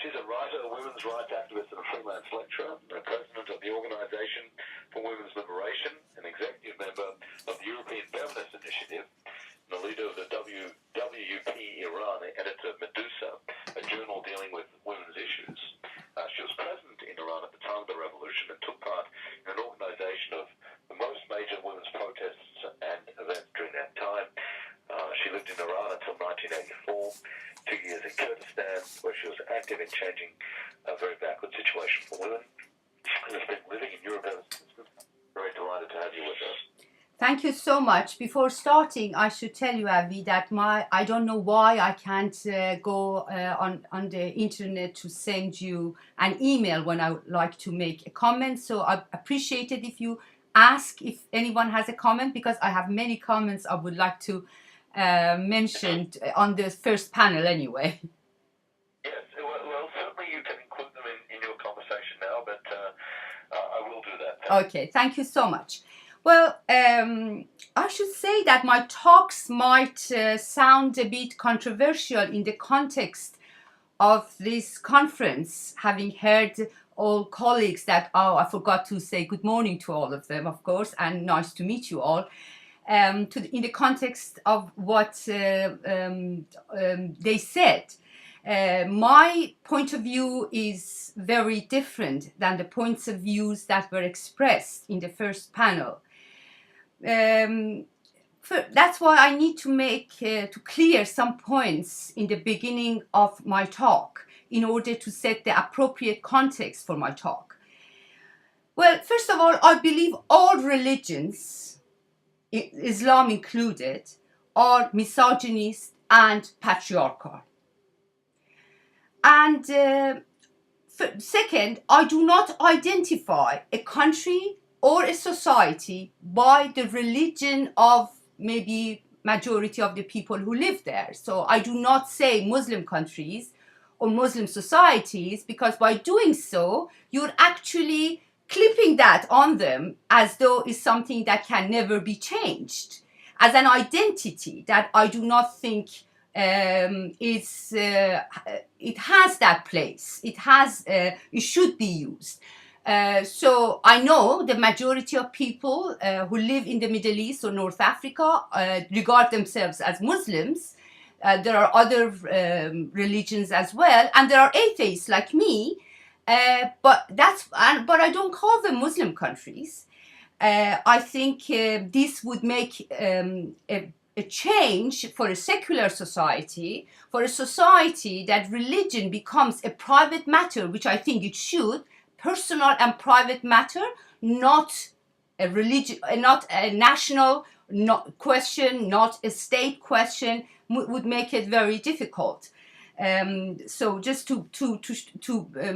She's a writer, a women's rights activist, and a freelance lecturer, and president of the Organisation for Women's Liberation, an executive member of the European Feminist Initiative, and the leader of the WUP Iran, editor of Medusa, a journal dealing with women's issues. She was present in Iran at the time of the revolution and took part in an organisation of the most major women's protests and events during that time. She lived in Iran until 1984, 2 years in Kurdistan, where she was active in changing a very backward situation for women, and has been living in Europe ever since. Very delighted to have you with us. Thank you so much. Before starting, I should tell you, Avi, that I don't know why I can't go on the internet to send you an email when I would like to make a comment. So I appreciate it if you ask if anyone has a comment, because I have many comments I would like to mention on the first panel anyway. Yes, well, certainly you can include them in your conversation now, but I will do that. Okay, thank you so much. Well, I should say that my talks might sound a bit controversial in the context of this conference, having heard all colleagues that, I forgot to say good morning to all of them, of course, and nice to meet you all, in the context of what they said. My point of view is very different than the points of views that were expressed in the first panel. That's why I need to to clear some points in the beginning of my talk in order to set the appropriate context for my talk. Well, first of all, I believe all religions, Islam included, are misogynist and patriarchal. And second, I do not identify a country or a society by the religion of maybe majority of the people who live there. So I do not say Muslim countries or Muslim societies, because by doing so, you're actually clipping that on them as though it's something that can never be changed, as an identity that I do not think it has that place. It should be used. So I know the majority of people who live in the Middle East or North Africa regard themselves as Muslims. There are other religions as well, and there are atheists like me. But I don't call them Muslim countries. I think this would make a change for a secular society, for a society that religion becomes a private matter, which I think it should. Personal and private matter, not a religion, not a national question, not a state question, would make it very difficult. So just to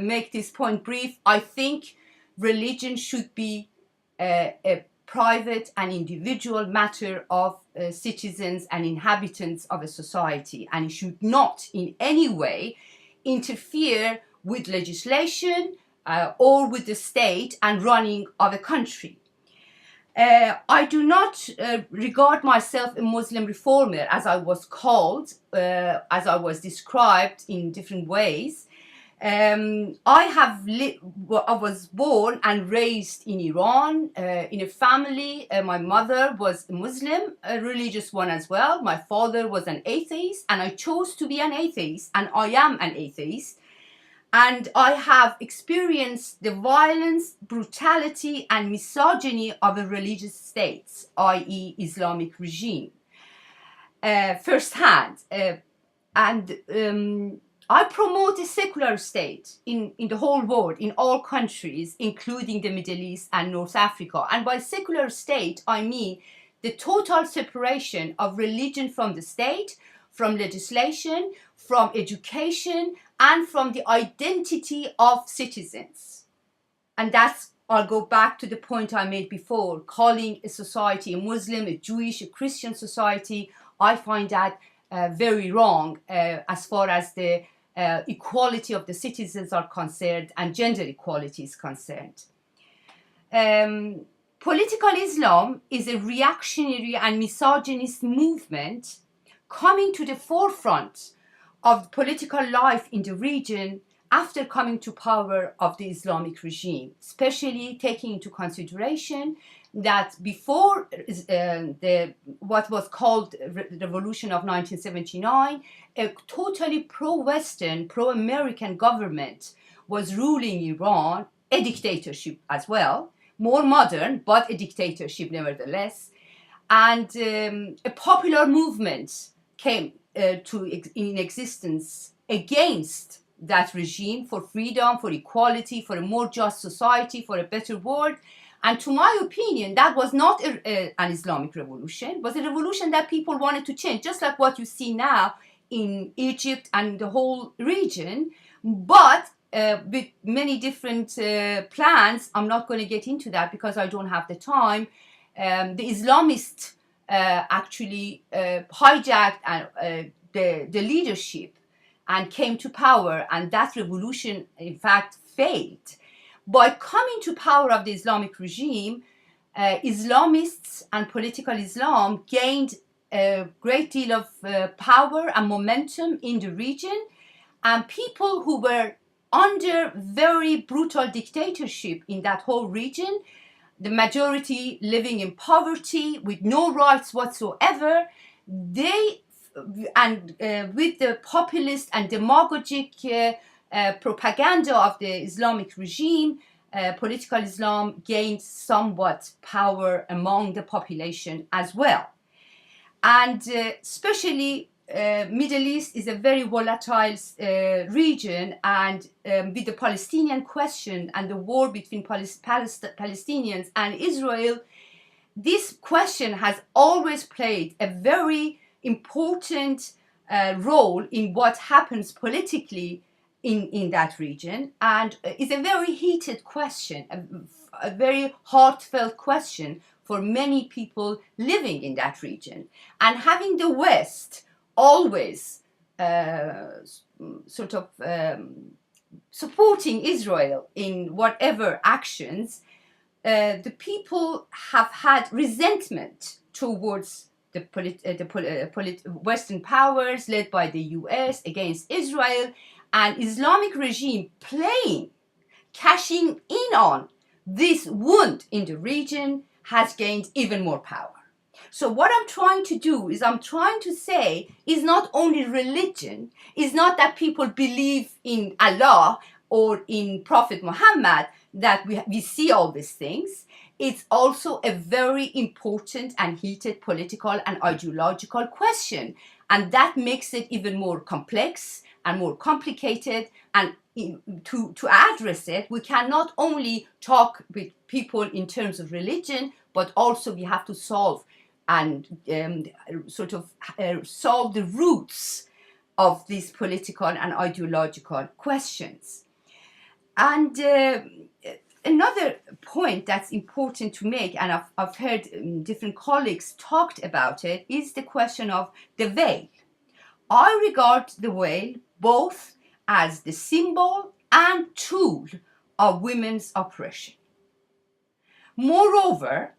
make this point brief, I think religion should be a private and individual matter of citizens and inhabitants of a society, and it should not in any way interfere with legislation or with the state and running of a country. I do not regard myself a Muslim reformer, as I was called, as I was described in different ways. I was born and raised in Iran, in a family. My mother was a Muslim, a religious one as well. My father was an atheist, and I chose to be an atheist, and I am an atheist. And I have experienced the violence, brutality, and misogyny of a religious state, i.e. Islamic regime, firsthand. I promote a secular state in the whole world, in all countries, including the Middle East and North Africa. And by secular state, I mean the total separation of religion from the state, from legislation, from education, and from the identity of citizens. And I'll go back to the point I made before, calling a society a Muslim, a Jewish, a Christian society. I find that very wrong as far as the equality of the citizens are concerned and gender equality is concerned. Political Islam is a reactionary and misogynist movement coming to the forefront of political life in the region after coming to power of the Islamic regime, especially taking into consideration that before what was called the Revolution of 1979, a totally pro-Western, pro-American government was ruling Iran, a dictatorship as well, more modern, but a dictatorship nevertheless. And a popular movement came in existence against that regime for freedom, for equality, for a more just society, for a better world. And to my opinion, that was not an Islamic revolution. It was a revolution that people wanted to change, just like what you see now in Egypt and the whole region. But with many different plans, I'm not going to get into that because I don't have the time. The Islamists actually hijacked the leadership and came to power, and that revolution, in fact, failed. By coming to power of the Islamic regime, Islamists and political Islam gained a great deal of power and momentum in the region, and people who were under very brutal dictatorship in that whole region, the majority living in poverty with no rights whatsoever, with the populist and demagogic propaganda of the Islamic regime, political Islam gained somewhat power among the population as well. And especially Middle East is a very volatile region, and with the Palestinian question and the war between Palestinians and Israel, this question has always played a very important role in what happens politically in that region, and it's a very heated question, a very heartfelt question for many people living in that region. And having the West always supporting Israel in whatever actions, the people have had resentment towards the Western powers led by the US against Israel, and Islamic regime cashing in on this wound in the region has gained even more power. So what I'm trying to do is I'm trying to say is not only religion, is not that people believe in Allah or in Prophet Muhammad that we see all these things. It's also a very important and heated political and ideological question. And that makes it even more complex and more complicated. And to address it, we can not only talk with people in terms of religion, but also we have to solve and solve the roots of these political and ideological questions. And another point that's important to make, and I've heard different colleagues talked about it, is the question of the veil. I regard the veil both as the symbol and tool of women's oppression. Moreover,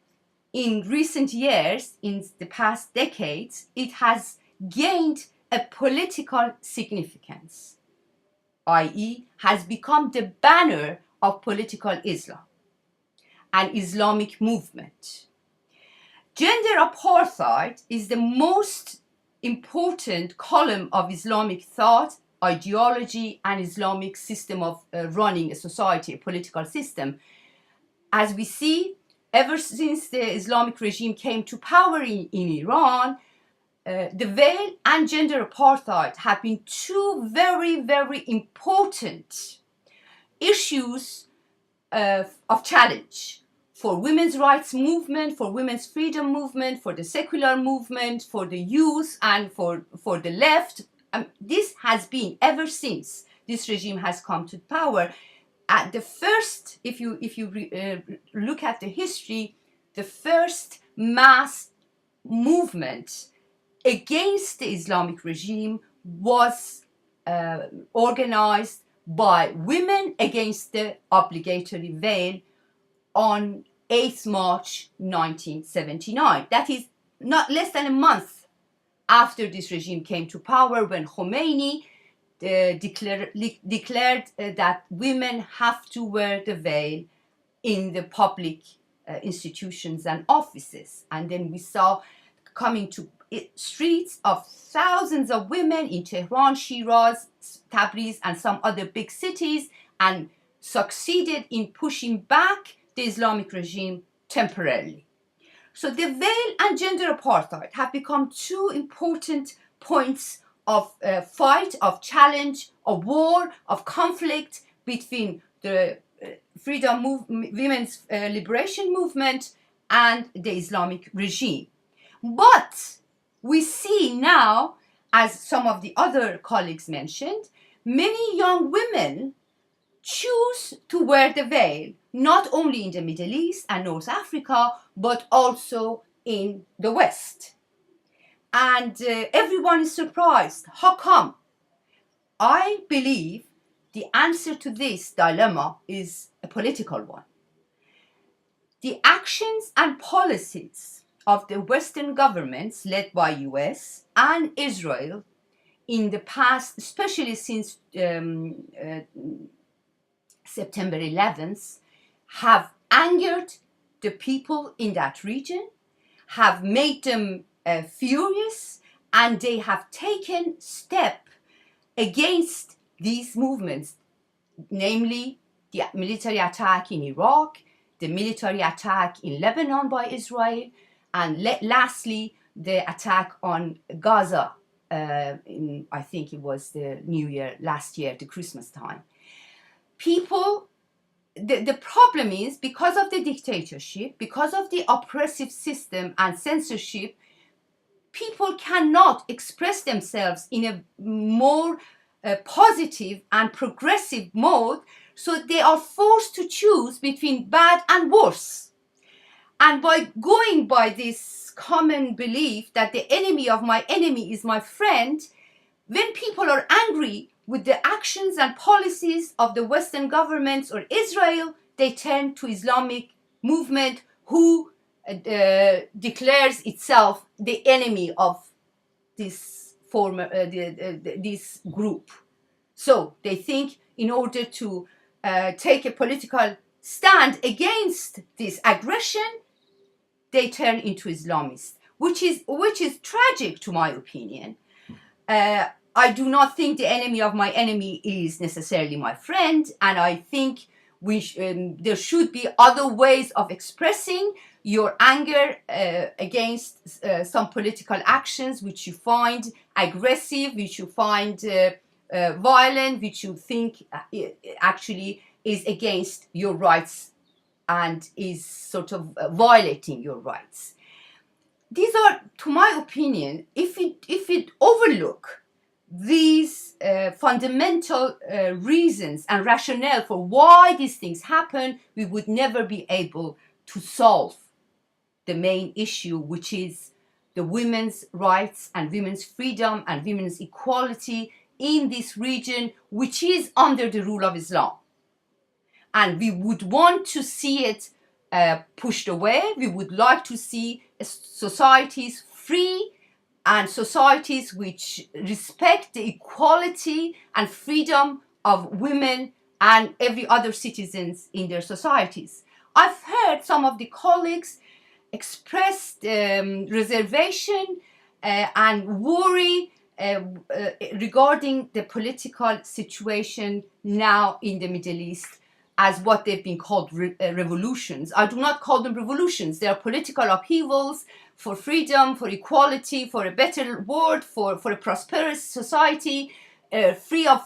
in recent years, in the past decades, it has gained a political significance, i.e., has become the banner of political Islam, an Islamic movement. Gender apartheid is the most important column of Islamic thought, ideology, and Islamic system of running a society, a political system. As we see, ever since the Islamic regime came to power in Iran, the veil and gender apartheid have been two very, very important issues of challenge for women's rights movement, for women's freedom movement, for the secular movement, for the youth, and for the left. This has been ever since this regime has come to power. At the first, if you look at the history, the first mass movement against the Islamic regime was organized by women against the obligatory veil on 8th March 1979. That is not less than a month after this regime came to power, when Khomeini declared that women have to wear the veil in the public institutions and offices. And then we saw coming to streets of thousands of women in Tehran, Shiraz, Tabriz, and some other big cities, and succeeded in pushing back the Islamic regime temporarily. So the veil and gender apartheid have become two important points of fight, of challenge, of war, of conflict between the women's liberation movement and the Islamic regime. But we see now, as some of the other colleagues mentioned, many young women choose to wear the veil, not only in the Middle East and North Africa, but also in the West. And everyone is surprised. How come? I believe the answer to this dilemma is a political one. The actions and policies of the Western governments led by US and Israel in the past, especially since September 11th, have angered the people in that region, have made them furious, and they have taken step against these movements, namely the military attack in Iraq, the military attack in Lebanon by Israel, and lastly, the attack on Gaza I think it was the New Year last year, the Christmas time. People, the problem is, because of the dictatorship, because of the oppressive system and censorship, people cannot express themselves in a more positive and progressive mode, so they are forced to choose between bad and worse. And by going by this common belief that the enemy of my enemy is my friend, when people are angry with the actions and policies of the Western governments or Israel, they turn to Islamic movement who declares itself the enemy of this this group. So they think in order to take a political stand against this aggression, they turn into Islamists, which is tragic to my opinion. I do not think the enemy of my enemy is necessarily my friend, and I think there should be other ways of expressing your anger against some political actions which you find aggressive, which you find violent, which you think actually is against your rights and is sort of violating your rights. These are, to my opinion, if it overlook these fundamental reasons and rationale for why these things happen, we would never be able to solve the main issue, which is the women's rights and women's freedom and women's equality in this region, which is under the rule of Islam. And we would want to see it pushed away. We would like to see societies free and societies which respect the equality and freedom of women and every other citizens in their societies. I've heard some of the colleagues express reservation and worry regarding the political situation now in the Middle East as what they've been called revolutions. I do not call them revolutions. They are political upheavals for freedom, for equality, for a better world, for a prosperous society, free of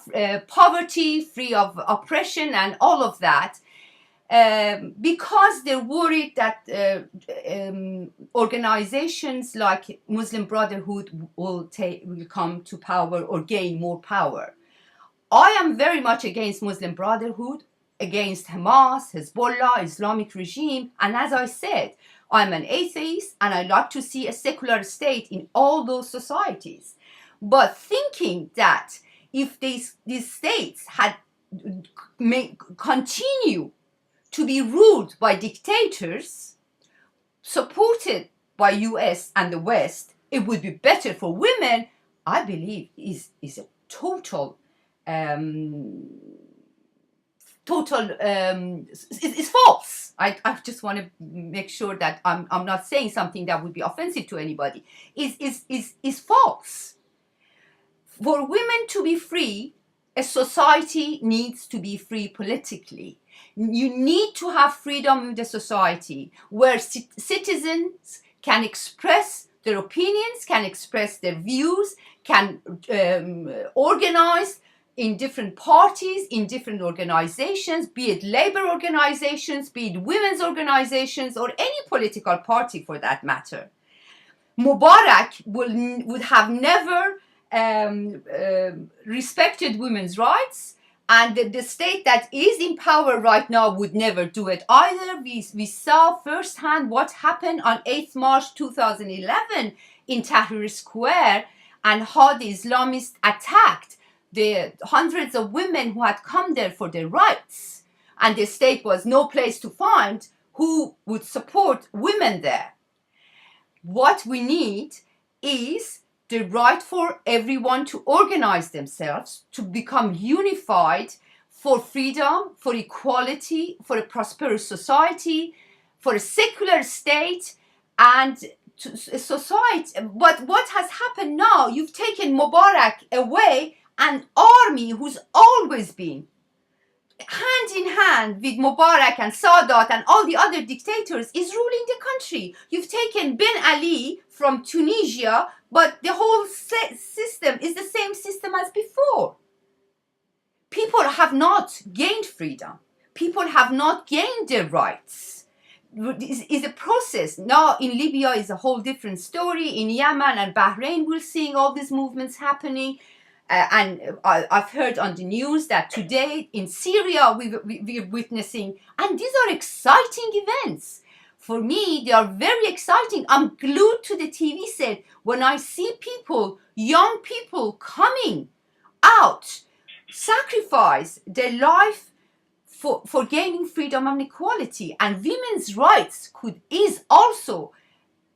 poverty, free of oppression and all of that. Because they're worried that organizations like Muslim Brotherhood will come to power or gain more power. I am very much against Muslim Brotherhood, against Hamas, Hezbollah, Islamic regime, and as I said, I'm an atheist and I like to see a secular state in all those societies. But thinking that if these states had continue to be ruled by dictators supported by US and the West, it would be better for women, I believe is a total total is false. I just want to make sure that I'm not saying something that would be offensive to anybody. Is false. For women to be free, a society needs to be free politically. You need to have freedom in the society where citizens can express their opinions, can express their views, can organize in different parties, in different organizations, be it labor organizations, be it women's organizations, or any political party for that matter. Mubarak would have never respected women's rights, and the state that is in power right now would never do it either. We saw firsthand what happened on 8th March 2011 in Tahrir Square, and how the Islamists attacked the hundreds of women who had come there for their rights, and the state was no place to find who would support women there. What we need is the right for everyone to organize themselves, to become unified for freedom, for equality, for a prosperous society, for a secular state, and a society. But what has happened now, you've taken Mubarak away, an army who's always been hand in hand with Mubarak and Sadat and all the other dictators is ruling the country. You've taken Ben Ali from Tunisia, but the whole system is the same system as before. People have not gained freedom. People have not gained their rights. It's a process. Now in Libya is a whole different story. In Yemen and Bahrain, we're seeing all these movements happening. And I've heard on the news that today in Syria we're witnessing, and these are exciting events. For me, they are very exciting. I'm glued to the TV set when I see people, young people coming out, sacrifice their life for gaining freedom and equality. And women's rights is also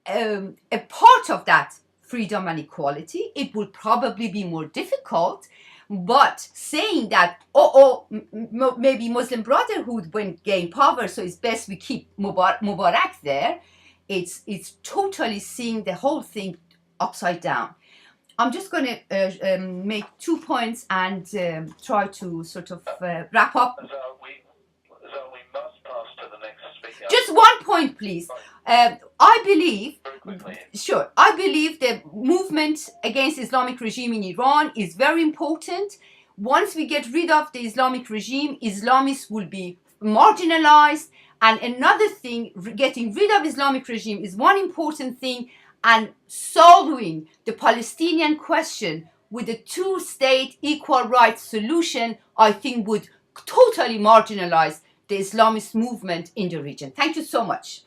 a part of that freedom and equality. It will probably be more difficult, but saying that maybe Muslim Brotherhood won't gain power, so it's best we keep Mubarak there, it's totally seeing the whole thing upside down. I'm just going to make 2 points and try to sort of wrap up. So we must pass to the next speaker. Just 1 point, please. I believe, sure, I believe the movement against Islamic regime in Iran is very important. Once we get rid of the Islamic regime, Islamists will be marginalized. And another thing, getting rid of Islamic regime is one important thing, and solving the Palestinian question with a two-state equal rights solution, I think would totally marginalize the Islamist movement in the region. Thank you so much.